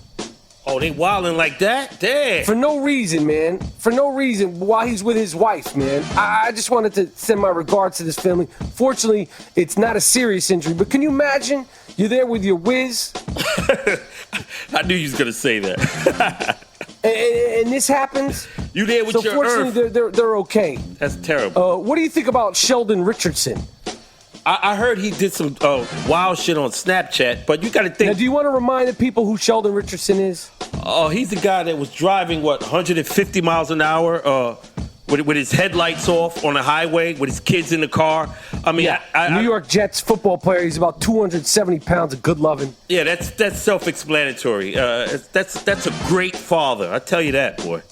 [SPEAKER 2] Oh, they wilding like that? Damn.
[SPEAKER 1] For no reason, man. For no reason, while he's with his wife, man. I just wanted to send my regards to this family. Fortunately, it's not a serious injury, but can you imagine? You're there with your whiz.
[SPEAKER 2] I knew you was going to say that.
[SPEAKER 1] and this happens.
[SPEAKER 2] You there with your
[SPEAKER 1] fortunately,
[SPEAKER 2] earth.
[SPEAKER 1] they're okay.
[SPEAKER 2] That's terrible.
[SPEAKER 1] What do you think about Sheldon Richardson?
[SPEAKER 2] I heard he did some wild shit on Snapchat, but you got to think.
[SPEAKER 1] Now, do you want to remind the people who Sheldon Richardson is?
[SPEAKER 2] Oh, he's the guy that was driving, 150 miles an hour with his headlights off on the highway with his kids in the car. I mean,
[SPEAKER 1] yeah. New York Jets football player. He's about 270 pounds of good loving.
[SPEAKER 2] Yeah, that's self-explanatory. That's a great father. I tell you that, boy.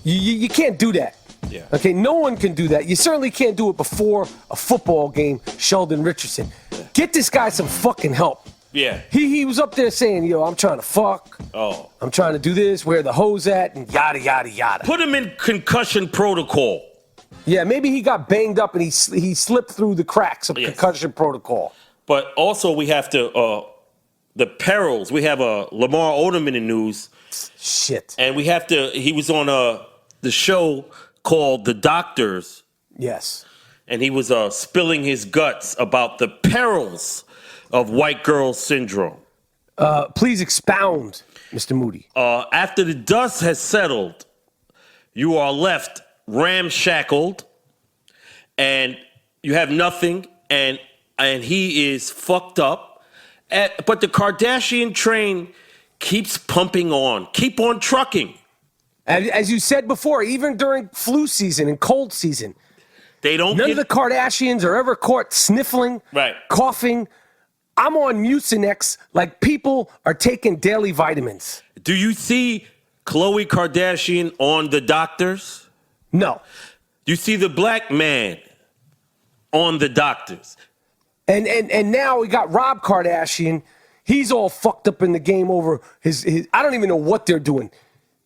[SPEAKER 1] You can't do that.
[SPEAKER 2] Yeah.
[SPEAKER 1] Okay, no one can do that. You certainly can't do it before a football game, Sheldon Richardson. Get this guy some fucking help.
[SPEAKER 2] Yeah.
[SPEAKER 1] He was up there saying, yo, I'm trying to fuck.
[SPEAKER 2] Oh.
[SPEAKER 1] I'm trying to do this, where the hose at, and yada, yada, yada.
[SPEAKER 2] Put him in concussion protocol.
[SPEAKER 1] Yeah, maybe he got banged up and he slipped through the cracks of concussion protocol.
[SPEAKER 2] But also we have to, the perils. We have Lamar Odom in the news.
[SPEAKER 1] Shit.
[SPEAKER 2] And we have to, he was on the show called The Doctors.
[SPEAKER 1] Yes.
[SPEAKER 2] And he was spilling his guts about the perils of white girl syndrome.
[SPEAKER 1] Please expound, Mr. Moody.
[SPEAKER 2] After the dust has settled, you are left ramshackled, and you have nothing, and he is fucked up. But the Kardashian train keeps pumping on. Keep on trucking.
[SPEAKER 1] As you said before, even during flu season and cold season, none of the Kardashians are ever caught sniffling, coughing. I'm on Mucinex like people are taking daily vitamins.
[SPEAKER 2] Do you see Khloe Kardashian on The Doctors?
[SPEAKER 1] No.
[SPEAKER 2] You see the black man on The Doctors.
[SPEAKER 1] And now we got Rob Kardashian. He's all fucked up in the game over his I don't even know what they're doing.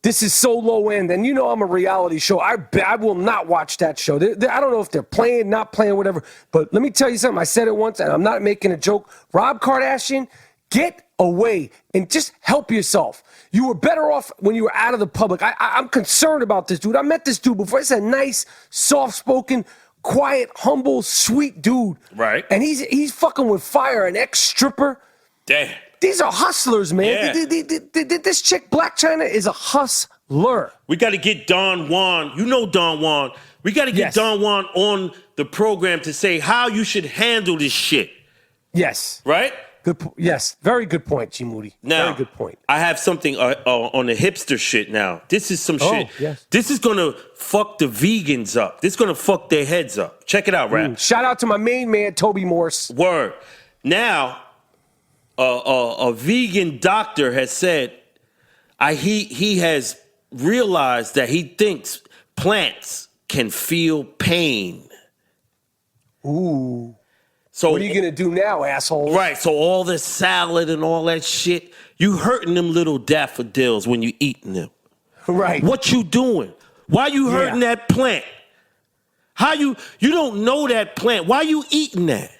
[SPEAKER 1] This is so low end, and you know I'm a reality show. I will not watch that show. I don't know if they're playing, not playing, whatever. But let me tell you something. I said it once, and I'm not making a joke. Rob Kardashian, get away and just help yourself. You were better off when you were out of the public. I'm concerned about this dude. I met this dude before. He's a nice, soft-spoken, quiet, humble, sweet dude.
[SPEAKER 2] Right.
[SPEAKER 1] And he's fucking with fire, an ex-stripper.
[SPEAKER 2] Damn.
[SPEAKER 1] These are hustlers, man.
[SPEAKER 2] Yeah.
[SPEAKER 1] This chick, Black China, is a hustler.
[SPEAKER 2] We got to get Don Juan. You know Don Juan. We got to get Don Juan on the program to say how you should handle this shit.
[SPEAKER 1] Yes.
[SPEAKER 2] Right?
[SPEAKER 1] Yes. Very good point, Gmoody.
[SPEAKER 2] Now,
[SPEAKER 1] very good point.
[SPEAKER 2] I have something on the hipster shit now. This is some shit.
[SPEAKER 1] Yes.
[SPEAKER 2] This is going to fuck the vegans up. This is going to fuck their heads up. Check it out, Rap.
[SPEAKER 1] Shout out to my main man, Toby Morse.
[SPEAKER 2] Word. Now, a vegan doctor has said he has realized that he thinks plants can feel pain.
[SPEAKER 1] Ooh.
[SPEAKER 2] So
[SPEAKER 1] what are you going to do now, asshole?
[SPEAKER 2] Right. So all this salad and all that shit, you hurting them little daffodils when you eating them.
[SPEAKER 1] Right.
[SPEAKER 2] What you doing? Why you hurting that plant? How you don't know that plant. Why you eating that?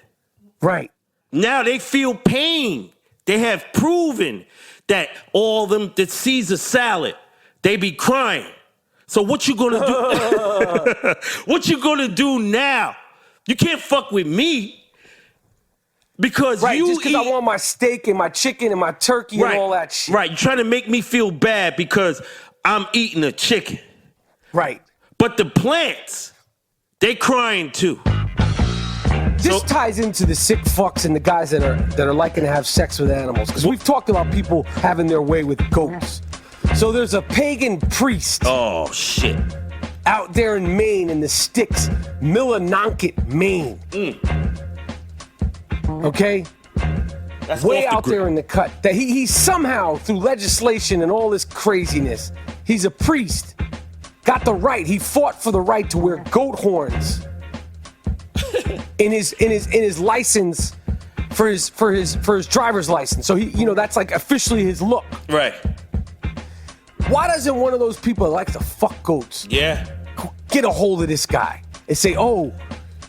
[SPEAKER 1] Right.
[SPEAKER 2] Now they feel pain. They have proven that all them that sees a salad, they be crying. So what you gonna do? What you gonna do now? You can't fuck with me because
[SPEAKER 1] just because I want my steak and my chicken and my turkey and all that shit.
[SPEAKER 2] Right, you're trying to make me feel bad because I'm eating a chicken.
[SPEAKER 1] Right.
[SPEAKER 2] But the plants, they crying too.
[SPEAKER 1] This ties into the sick fucks and the guys that are liking to have sex with animals. Because we've talked about people having their way with goats. So there's a pagan priest.
[SPEAKER 2] Oh, shit.
[SPEAKER 1] Out there in Maine, in the sticks, Millinocket, Maine. Okay?
[SPEAKER 2] That's
[SPEAKER 1] way out there in the cut. That he somehow, through legislation and all this craziness, he's a priest. Got the right. He fought for the right to wear goat horns in his license for his driver's license. So that's like officially his look.
[SPEAKER 2] Right.
[SPEAKER 1] Why doesn't one of those people that like to fuck goats?
[SPEAKER 2] Yeah.
[SPEAKER 1] Get a hold of this guy and say, "Oh,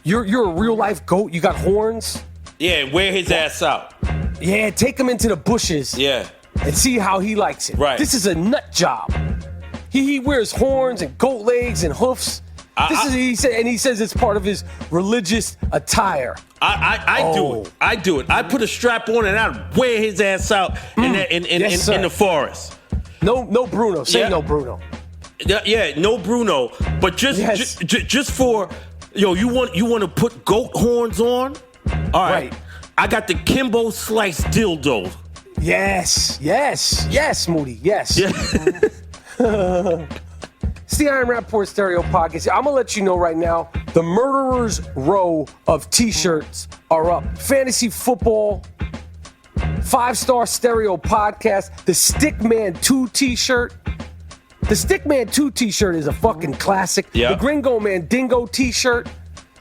[SPEAKER 1] you're a real life goat. You got horns."
[SPEAKER 2] Yeah, wear his ass out.
[SPEAKER 1] Yeah, take him into the bushes.
[SPEAKER 2] Yeah.
[SPEAKER 1] And see how he likes it.
[SPEAKER 2] Right.
[SPEAKER 1] This is a nut job. He wears horns and goat legs and hoofs. He says it's part of his religious attire.
[SPEAKER 2] I do it. I do it. I put a strap on and I wear his ass out in the forest.
[SPEAKER 1] No Bruno. Say no Bruno.
[SPEAKER 2] Yeah, no Bruno. But just for you want to put goat horns on? All right. I got the Kimbo Slice dildo.
[SPEAKER 1] Yes, Moody. Yes. Yeah. It's the I Am Rapaport Stereo Podcast. I'm going to let you know right now, the Murderer's Row of t-shirts are up. Fantasy football, 5-star stereo podcast, the Stickman 2 t-shirt. The Stickman 2 t-shirt is a fucking classic.
[SPEAKER 2] Yep.
[SPEAKER 1] The Gringo Man Dingo t-shirt.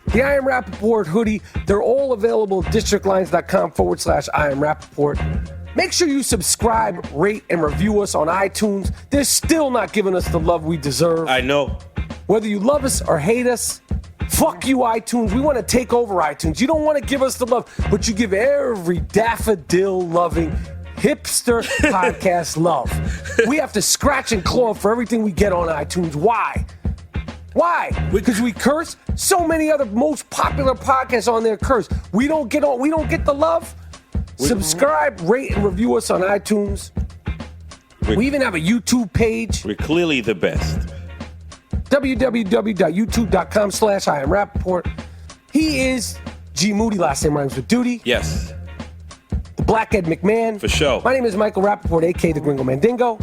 [SPEAKER 1] The I Am Rapaport hoodie. They're all available at districtlines.com/I Am Rapaport. Make sure you subscribe, rate, and review us on iTunes. They're still not giving us the love we deserve.
[SPEAKER 2] I know.
[SPEAKER 1] Whether you love us or hate us, fuck you, iTunes. We want to take over iTunes. You don't want to give us the love, but you give every daffodil-loving hipster podcast love. We have to scratch and claw for everything we get on iTunes. Why? Because we curse? So many other most popular podcasts on there curse. We don't get the love? Subscribe, rate, and review us on iTunes. We even have a YouTube page.
[SPEAKER 2] We're clearly the best.
[SPEAKER 1] www.youtube.com/I Am Rapaport. He is Gmoody, last name rhymes with Doody.
[SPEAKER 2] Yes.
[SPEAKER 1] The Blackhead McMahon.
[SPEAKER 2] For sure.
[SPEAKER 1] My name is Michael Rapaport, a.k.a. the Gringo Mandingo.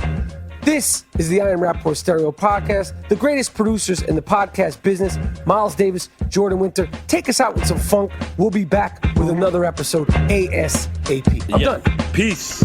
[SPEAKER 1] This is the I Am Rapaport Stereo Podcast. The greatest producers in the podcast business, Miles Davis, Jordan Winter. Take us out with some funk. We'll be back with another episode ASAP. I'm done.
[SPEAKER 2] Peace.